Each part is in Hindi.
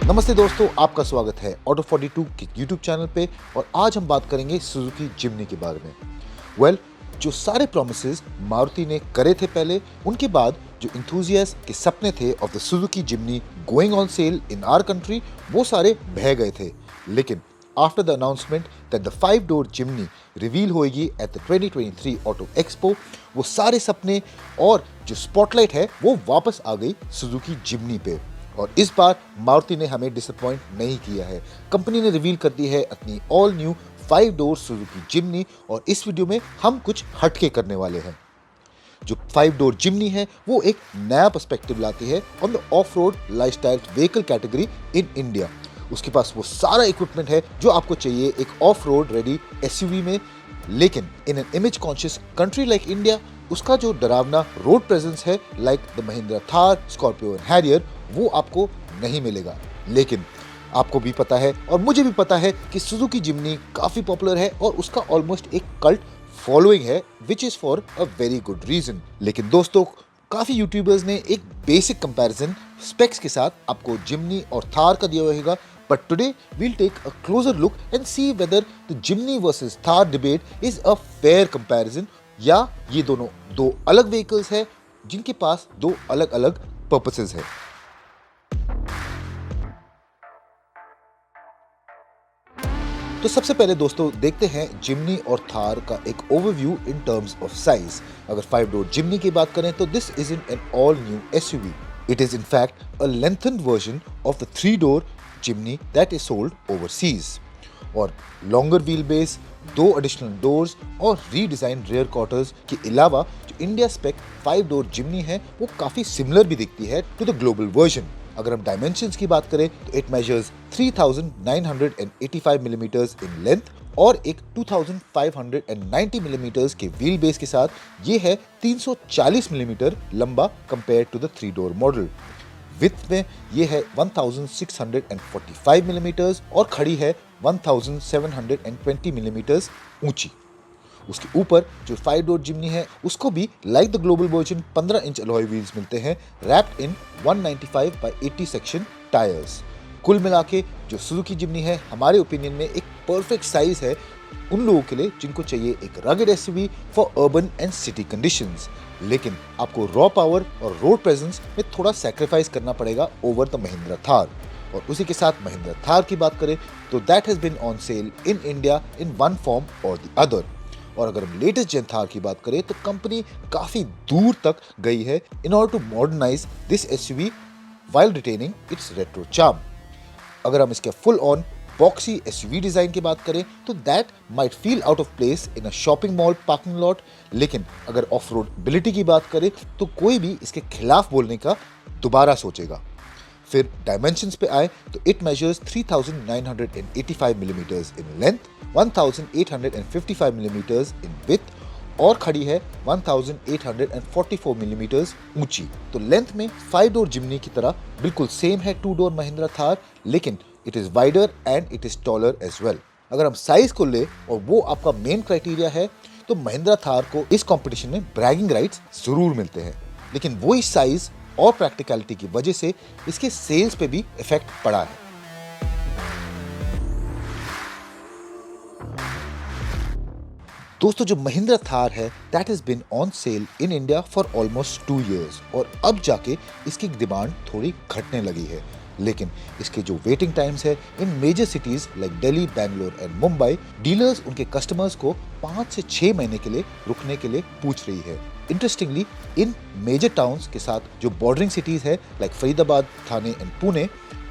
नमस्ते दोस्तों, आपका स्वागत है ऑटो 42 के यूट्यूब चैनल पे। और आज हम बात करेंगे सुजुकी जिम्नी के बारे में। जो सारे प्रॉमिसेस मारुति ने करे थे पहले, उनके बाद जो इंथुजियास्ट के सपने थे of the Suzuki Jimny going on sale in our country, वो सारे बह गए थे। लेकिन after the announcement that the 5-door Jimny reveal होएगी एट द 2023 ऑटो एक्सपो, वो सारे सपने और जो स्पॉटलाइट है वो वापस आ गई सुजुकी जिम्नी पे। और इस बार मारुति ने हमें डिसअपॉइंट नहीं किया है। कंपनी ने रिवील कर दी है अपनी all new 5-door Suzuki Jimny, और इस वीडियो में हम कुछ हटके करने वाले हैं। जो 5-door जिम्नी है वो एक नया पर्सपेक्टिव लाती है on the of road lifestyle vehicle category in India. उसके पास वो सारा इक्विपमेंट है जो आपको चाहिए एक ऑफ रोड रेडी एसयूवी में, लेकिन in an image conscious country like India उसका जो डरावना रोड प्रेजेंस है like the Mahindra Thar, Scorpio and Harrier, वो आपको नहीं मिलेगा। लेकिन आपको भी पता है और मुझे भी पता है कि सुजुकी जिम्नी काफ़ी पॉपुलर है और उसका ऑलमोस्ट एक कल्ट फॉलोइंग है, which is for a very good reason. लेकिन दोस्तों, काफ़ी यूट्यूबर्स ने एक बेसिक कंपैरिजन स्पेक्स के साथ आपको जिम्नी और थार का दिया होगा, but today we'll take a closer look and see whether the Jimny versus Thar debate is a fair comparison, या ये दोनों दो अलग व्हीकल्स है जिनके पास दो अलग अलग पर्पसेस है। तो सबसे पहले दोस्तों देखते हैं जिम्नी और थार का एक overview in terms of size. अगर 5-door जिम्नी की बात करें तो this is an all new SUV. It is in fact a lengthened version of the 3-door Jimny that is sold overseas. और longer wheel base, 2 additional doors और रीडिजाइन रेयर क्वार्टर्स के अलावा जो इंडिया स्पेक 5-door जिम्नी है वो काफ़ी सिमिलर भी दिखती है टू द ग्लोबल वर्जन। अगर हम डायमेंशंस की बात करें तो it measures 3985 millimetres in length और एक 2590 मिलीमीटर्स के व्हील बेस के साथ ये है 340 मिलीमीटर लंबा compare to the 3-door model. Width में ये है 1645 मिलीमीटर्स और खड़ी है 1720 मिलीमीटर्स ऊंची। उसके ऊपर जो 5-door जिम्नी है उसको भी like the global version 15 inch alloy wheels मिलते हैं, रैप्ड इन 195/80 सेक्शन टायर्स। कुल मिला के जो सुजुकी जिम्नी है हमारे ओपिनियन में एक परफेक्ट साइज है उन लोगों के लिए जिनको चाहिए एक rugged SUV for urban and city conditions. लेकिन आपको रॉ पावर और रोड प्रेजेंस में थोड़ा सैक्रिफाइस करना पड़ेगा ओवर द महिंद्रा थार। और उसी के साथ महिंद्रा थार की बात करें तो that has been on sale in India in one form और द अदर। और अगर हम लेटेस्ट जेन थार की बात करें तो कंपनी काफी दूर तक गई है in order to modernize this SUV while retaining its retro charm. अगर हम इसके full on boxy SUV design की बात करें तो that might feel out of place in a shopping mall parking lot. लेकिन अगर ऑफ रोड एबिलिटी की बात करें तो कोई भी इसके खिलाफ बोलने का दोबारा सोचेगा। फिर डायमेंशंस पे आए तो it measures 3985 millimetres in length, 1855 millimetres in width और खड़ी है 1844 मिलीमीटर्स ऊंची। तो लेंथ में 5-door जिम्नी की तरह बिल्कुल सेम है 2-door महिंद्रा थार, लेकिन it is wider and it is taller as well. अगर हम साइज को ले और वो आपका मेन क्राइटेरिया है तो महिंद्रा थार को इस कंपटीशन में ब्रैगिंग राइट्स जरूर मिलते हैं, लेकिन वही साइज और प्रैक्टिकलिटी की वजह से इसके सेल्स पे भी इफेक्ट पड़ा है। दोस्तों, जो महिंद्रा थार है that has been on sale in India for almost 2 years और अब जाके इसकी डिमांड थोड़ी घटने लगी है। लेकिन इसके जो वेटिंग टाइम्स है in major cities like Delhi, Bangalore and Mumbai, dealers उनके कस्टमर्स को 5 से 6 महीने के लिए रुकने के लिए पूछ रही है। इंटरेस्टिंगली इन मेजर टाउन्स के साथ जो बॉर्डरिंग सिटीज है like Faridabad, Thane and Pune,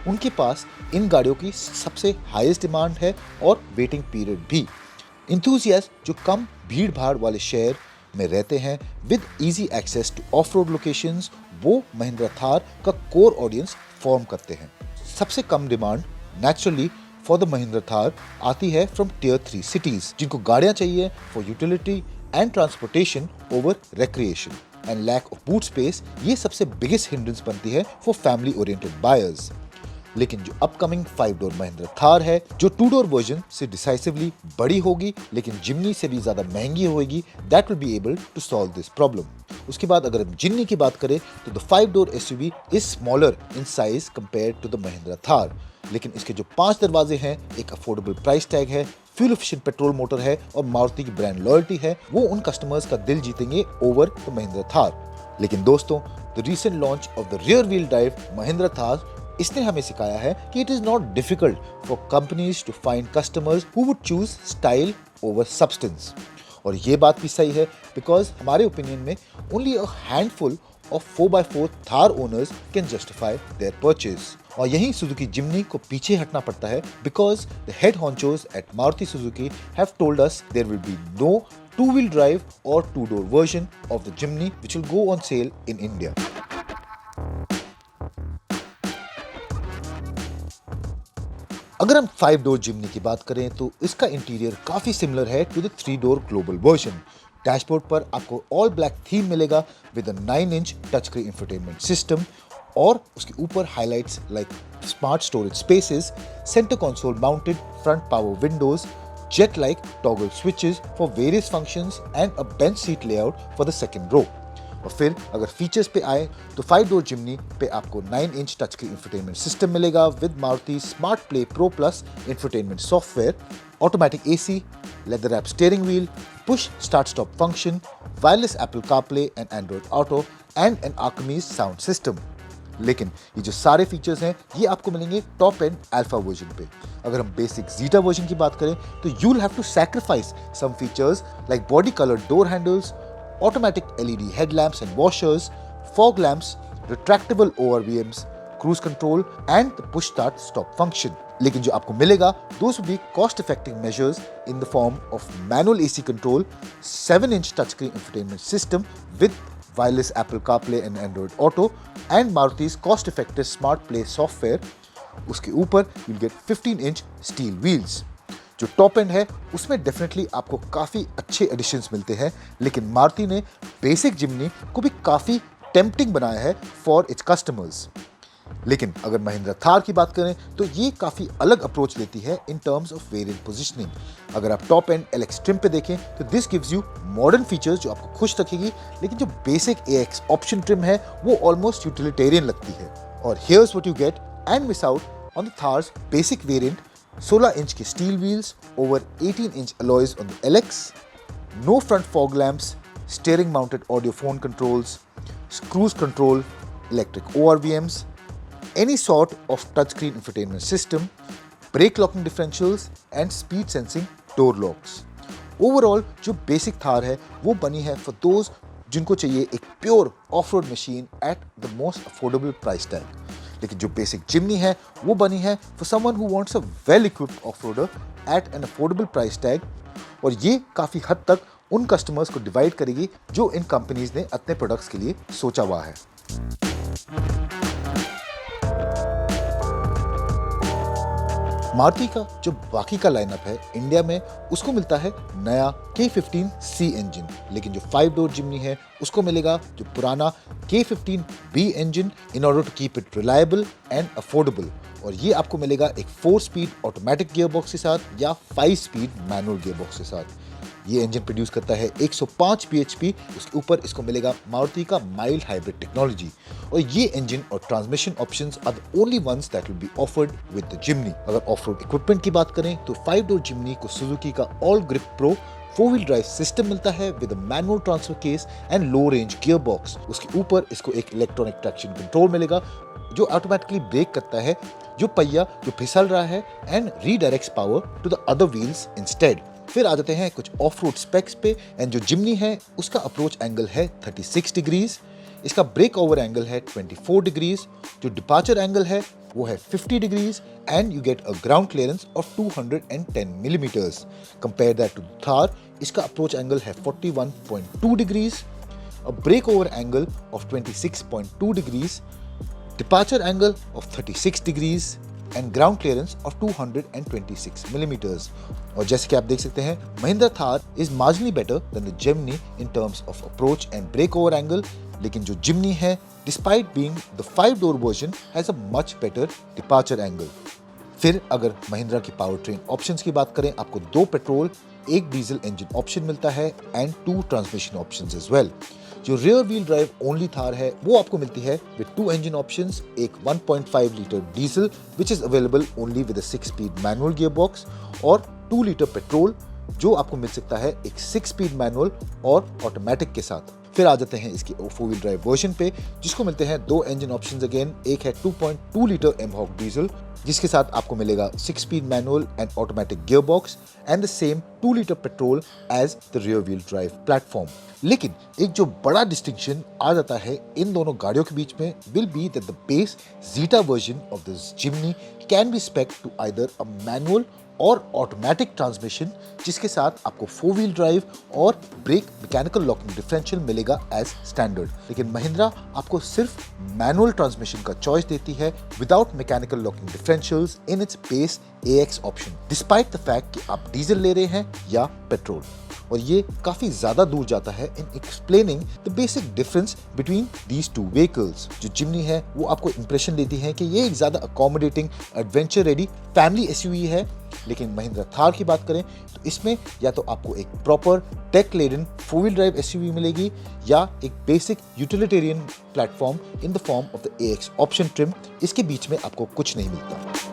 उनके पास इन गाड़ियों की सबसे हाईएस्ट डिमांड है और वेटिंग पीरियड भी। इंथुजियास्ट जो कम भीड़ भाड़ वाले शहर में रहते हैं with easy access to off road locations, वो महिंद्रा थार का कोर ऑडियंस फॉर्म करते हैं। सबसे कम demand naturally for the Mahindra Thar आती है फ्रॉम टियर 3 सिटीज जिनको गाड़ियां चाहिए for utility and transportation over recreation and lack of boot space. ये सबसे बिगेस्ट हिंड्रेंस बनती है फॉर फैमिली ओरिएंटेड बायर्स। लेकिन जो अपकमिंग 5 डोर महिंद्रा थार है, जो 2 डोर वर्जन से डिसाइसिवली बड़ी होगी लेकिन जिमनी से भी ज्यादा महंगी होगी, that will be able to solve this problem. उसके बाद अगर हम जिमनी की बात करें तो the 5 door SUV is smaller in size compare to the Mahindra Thar, लेकिन इसके जो 5 दरवाजे हैं, एक अफोर्डेबल प्राइस टैग है, फ्यूल एफिशिएंट पेट्रोल मोटर है और मारुति की ब्रांड लॉयल्टी है, वो उन कस्टमर्स का दिल जीतेंगे ओवर द महिंद्रा थार। लेकिन दोस्तों, the recent launch of the rear wheel drive Mahindra Thar, इसने हमें सिखाया है कि it is not difficult for companies to find customers who would choose style over substance. और ये बात भी सही है, बिकॉज हमारे ओपिनियन में only a handful of 4x4 Thar owners can justify their purchase. और यहीं सुजुकी जिमनी को पीछे हटना पड़ता है because the head honchos at Maruti Suzuki have told us there will be no two-wheel drive or two-door version of the Jimny which will go on sale in India. अगर हम 5 डोर जिमनी की बात करें तो इसका इंटीरियर काफी सिमिलर है to the 3 door global version. Dashboard पर आपको ऑल ब्लैक थीम मिलेगा with a 9-inch touch screen infotainment system और उसके ऊपर highlights like smart storage spaces, centre console mounted front power windows, jet like toggle switches for various functions and a bench seat layout for the second row. और फिर अगर फीचर्स पे आए तो 5 डोर जिमनी पे आपको 9-inch touch screen infotainment system मिलेगा with Maruti smart play pro plus infotainment software, automatic AC, leather wrap steering wheel, push start stop function, wireless Apple CarPlay and Android Auto and an Archimedes sound system. लेकिन ये जो सारे फीचर्स हैं ये आपको मिलेंगे टॉप एंड अल्फा वर्जन पे। अगर हम बेसिक जीटा वर्जन की बात करें तो you will have to sacrifice some features like body coloured door handles, automatic LED headlamps and washers, fog lamps, retractable ORVMs, cruise control and the push start stop function. लेकिन जो आपको मिलेगा those will be cost effective measures in the form of manual AC control, 7-inch touchscreen infotainment system with wireless Apple CarPlay and Android Auto and Maruti's cost effective Smart Play software. उसके ऊपर you'll get 15-inch steel wheels. जो टॉप एंड है उसमें डेफिनेटली आपको काफी अच्छे एडिशंस मिलते हैं, लेकिन मारुति ने बेसिक जिमनी को भी काफी टेम्पटिंग बनाया है फॉर इट्स कस्टमर्स। लेकिन अगर महिंद्रा थार की बात करें तो ये काफी अलग अप्रोच लेती है इन टर्म्स ऑफ वेरिएंट पोजीशनिंग। अगर आप टॉप एंड एलएक्स ट्रिम पे देखें तो this gives you modern features जो आपको खुश रखेगी, लेकिन जो बेसिक एएक्स ऑप्शन ट्रिम है वो ऑलमोस्ट यूटिलिटेरियन लगती है। और here's what you get and miss out on the Thar's basic variant, 16-inch के steel wheels, over 18-inch alloys on the LX, no front fog lamps, steering mounted audio phone controls, cruise control, electric ORVMs, any sort of touchscreen infotainment system, brake locking differentials and speed sensing door locks. Overall जो बेसिक थार है वो बनी है for those जिनको चाहिए एक pure off-road machine at the most affordable price tag. लेकिन जो बेसिक जिमनी है वो बनी है for someone who wants a well equipped off-roader at an affordable price tag, और ये काफी हद तक उन कस्टमर्स को डिवाइड करेगी जो इन कंपनीज ने अपने प्रोडक्ट्स के लिए सोचा हुआ है। मारुति का जो बाकी का लाइनअप है इंडिया में उसको मिलता है नया K15C इंजन, लेकिन जो 5 डोर जिमनी है उसको मिलेगा जो पुराना K15B engine in order to keep it reliable and affordable. और ये आपको मिलेगा एक 4-स्पीड ऑटोमेटिक गियरबॉक्स के साथ या 5-स्पीड मैनुअल गियरबॉक्स के साथ। ये इंजन प्रोड्यूस करता है 105 bhp, उसके ऊपर इसको मिलेगा मारुति का माइल्ड हाइब्रिड टेक्नोलॉजी, और ये इंजन और transmission options are the only ones that will be offered with the Jimny. अगर ऑफ-रोड इक्विपमेंट की बात करें तो 5 डोर जिमनी को सुजुकी का all grip pro 4-व्हील drive system मिलता है with manual transfer case and low range gear box. उसके ऊपर इसको एक इलेक्ट्रॉनिक ट्रैक्शन कंट्रोल मिलेगा जो ऑटोमेटिकली ब्रेक करता है जो पहिया जो फिसल रहा है and redirects power to the other wheels instead. फिर आ जाते हैं कुछ ऑफ रोड स्पेक्स पे, एंड जो जिमनी है उसका अप्रोच एंगल है 36 डिग्रीज, इसका ब्रेक ओवर एंगल है 24 डिग्रीज, जो डिपार्चर एंगल है वो है 50 degrees, and you get a ground clearance of 210 millimetres. Compare that to Thar, इसका अप्रोच एंगल है 41.2 degrees, a break over angle of 26.2 degrees, departure angle of 36 degrees and ground clearance of 226 millimeters. और जैसे कि आप देख सकते हैं Mahindra Thar is marginally better than the Jimny in terms of approach and break over angle लेकिन जो जिमनी है, despite being the 5-door version, has a much better departure angle. फिर अगर महिंद्रा की पावर ट्रेन ऑप्शंस की बात करें, आपको 2 पेट्रोल, 1 डीजल इंजन ऑप्शन मिलता है and 2 transmission options as well. जो rear wheel drive only Thar है वो आपको मिलती है विद 2 इंजन ऑप्शंस, एक 1.5 litre diesel which is available only with a 6-speed manual gear box, और 2 लीटर पेट्रोल जो आपको मिल सकता है एक 6-speed मैनुअल और ऑटोमेटिक के साथ। फिर आ जाते हैं इसकी 4 व्हील ड्राइव वर्जन पे, जिसको मिलते हैं 2 इंजन ऑप्शंस अगेन, एक है 2.2 लीटर एमहॉक डीजल जिसके साथ आपको मिलेगा 6-speed manual and automatic gear box and the same 2 litre petrol as the rear wheel drive platform. लेकिन एक जो बड़ा डिस्टिंक्शन आ जाता है इन दोनों गाड़ियों के बीच में will be that the base Zeta version of this Jimny can be spec to either a manual और ऑटोमेटिक ट्रांसमिशन, जिसके साथ आपको 4 व्हील ड्राइव और ब्रेक मैकेनिकल लॉकिंग डिफरेंशियल मिलेगा एज स्टैंडर्ड। लेकिन महिंद्रा आपको सिर्फ मैनुअल ट्रांसमिशन का चॉइस देती है without mechanical locking differentials in its base AX option, despite the fact कि आप डीजल ले रहे हैं या पेट्रोल। और ये काफी ज्यादा दूर जाता है इन explaining the basic difference between these 2 vehicles. जो जिमनी है वो आपको इंप्रेशन देती है कि ये एक ज्यादा accommodating, adventure ready family SUV है, लेकिन महिंद्रा थार की बात करें तो इसमें या तो आपको एक proper tech laden 4 wheel drive SUV मिलेगी या एक basic utilitarian platform in the form of the AX option trim. इसके बीच में आपको कुछ नहीं मिलता।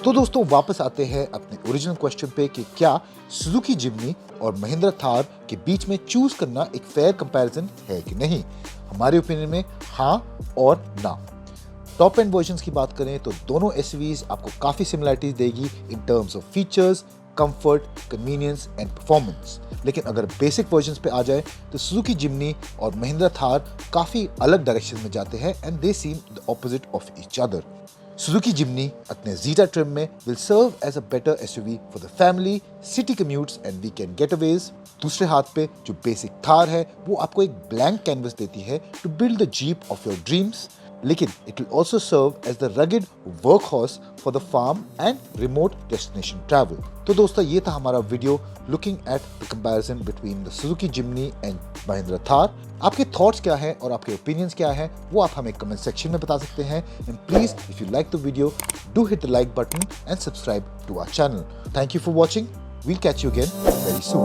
तो दोस्तों वापस आते हैं अपने ओरिजिनल क्वेश्चन पे कि क्या सुजुकी जिमनी और महिंद्रा थार के बीच में चूज करना एक फेयर कंपैरिजन है कि नहीं। हमारे ओपिनियन में हाँ और ना। टॉप एंड वर्जन्स की बात करें तो दोनों SUVs आपको काफी सिमिलरिटीज देगी इन terms of features, comfort, convenience and performance. लेकिन अगर बेसिक वर्जन्स पे आ जाए तो सुजुकी जिमनी और महिंद्रा थार काफी अलग डायरेक्शन में जाते हैं and they seem the opposite of each other. Suzuki Jimny अपने Zeta ट्रिम में will serve as a better SUV for the family, city commutes and weekend getaways। दूसरे हाथ पे जो बेसिक थार है वो आपको एक ब्लैंक कैनवस देती है to build the Jeep of your dreams, लेकिन it will also serve as the rugged workhorse for the farm and remote destination travel। तो दोस्तों ये था हमारा video looking at the comparison between the Suzuki Jimny and Mahindra Thar। आपके थॉट्स क्या हैं और आपके ओपिनियंस क्या हैं वो आप हमें कमेंट सेक्शन में बता सकते हैं। And please if you like the video do hit the like button and subscribe to our channel. Thank you for watching. We'll catch you again very soon।